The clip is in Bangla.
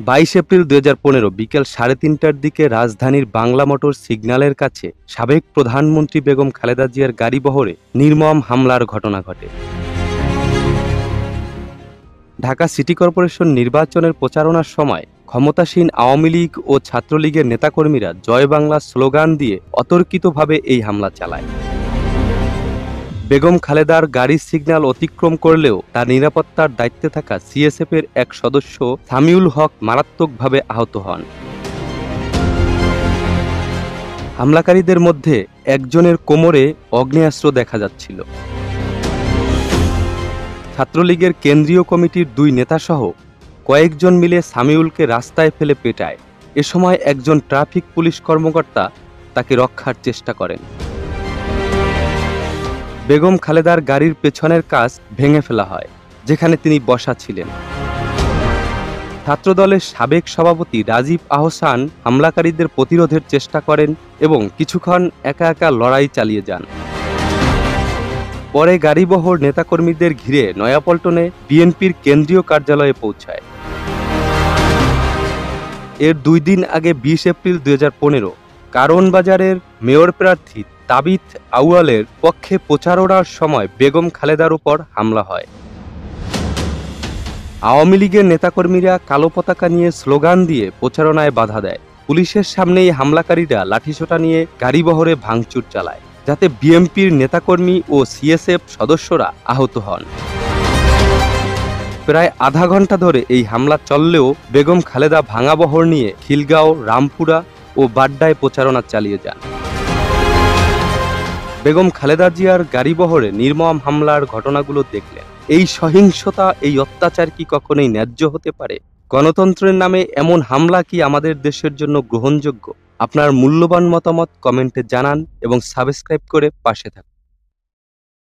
22 এপ্রিল 2015 বিকেল 3:30টার দিকে রাজধানীর বাংলা মোটর সিগন্যালের কাছে সাবেক প্রধানমন্ত্রী বেগম খালেদা জিয়ার গাড়িবহরে নির্মম হামলার ঘটনা ঘটে। ঢাকা সিটি কর্পোরেশন নির্বাচনের প্রচারণার সময় ক্ষমতাসীন আওয়ামী লীগ ও ছাত্রলীগের নেতাকর্মীরা জয় বাংলা স্লোগান দিয়ে অতর্কিতভাবে এই হামলা চালায়। বেগম খালেদার গাড়ির সিগন্যাল অতিক্রম করলেও তার নিরাপত্তার দায়িত্বে থাকা সিএসএফের এক সদস্য সামিউল হক মারাত্মকভাবে আহত হন। হামলাকারীদের মধ্যে একজনের কোমরে আগ্নেয়াস্ত্র দেখা যাচ্ছিল। ছাত্রলীগের কেন্দ্রীয় কমিটির 2 নেতাসহ কয়েকজন মিলে সামিউলকে রাস্তায় ফেলে পেটায়। এ সময় একজন ট্রাফিক পুলিশ কর্মকর্তা তাকে রক্ষার চেষ্টা করেন। বেগম খালেদার গাড়ির পেছনের কাচ ভেঙে ফেলা হয়, যেখানে তিনি বসা ছিলেন। ছাত্রদলের সাবেক সভাপতি রাজীব আহসান হামলাকারীদের প্রতিরোধের চেষ্টা করেন এবং কিছুক্ষণ একা একা লড়াই চালিয়ে যান। পরে গাড়িবহর নেতাকর্মীদের ঘিরে নয়াপল্টনে বিএনপির কেন্দ্রীয় কার্যালয়ে পৌঁছায়। এর 2 দিন আগে 20 এপ্রিল 2015 কারণ বাজারের মেয়র প্রার্থী তাবিথ আউয়ালের পক্ষে প্রচারণার সময় বেগম খালেদার উপর হামলা হয়। আওয়ামী লীগের নেতাকর্মীরা কালো পতাকা নিয়ে স্লোগান দিয়ে প্রচারণায় বাধা দেয়। পুলিশের সামনেই হামলাকারীরা লাঠিসোঁটা নিয়ে গাড়িবহরে ভাঙচুর চালায়, যাতে বিএনপির নেতাকর্মী ও সিএসএফ সদস্যরা আহত হন। প্রায় আধা ঘন্টা ধরে এই হামলা চললেও বেগম খালেদা ভাঙা বহর নিয়ে খিলগাঁও, রামপুরা ও বাড্ডায় প্রচারণা চালিয়ে যান। বেগম খালেদা জিয়ার গাড়িবহরে নির্মম হামলার ঘটনাগুলো দেখলেন। এই সহিংসতা, এই অত্যাচার কি কখনোই ন্যায্য হতে পারে? গণতন্ত্রের নামে এমন হামলা কি আমাদের দেশের জন্য গ্রহণযোগ্য? আপনার মূল্যবান মতামত কমেন্টে জানান এবং সাবস্ক্রাইব করে পাশে থাকুন।